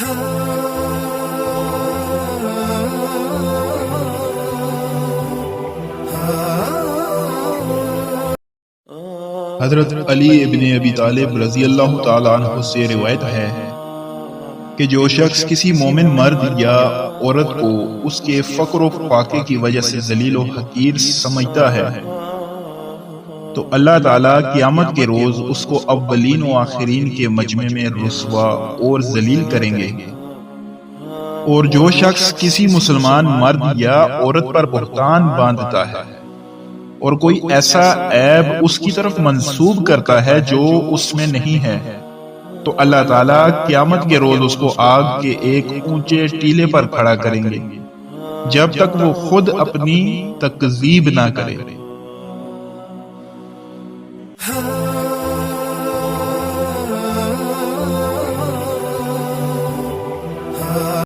حضرت علی ابن ابی طالب رضی اللہ تعالیٰ عنہ سے روایت ہے کہ جو شخص کسی مومن مرد یا عورت کو اس کے فقر و فاقے کی وجہ سے ذلیل و حقیر سمجھتا ہے تو اللہ تعالیٰ قیامت کے روز اس کو اولین و آخرین کے مجمع میں رسوا اور ذلیل کریں گے۔ اور جو شخص کسی مسلمان مرد یا عورت پر بہتان باندھتا ہے اور کوئی ایسا عیب اس کی طرف منسوب کرتا ہے جو اس میں نہیں ہے تو اللہ تعالیٰ قیامت کے روز اس کو آگ کے ایک اونچے ٹیلے پر کھڑا کریں گے جب تک وہ خود اپنی تکذیب نہ کرے۔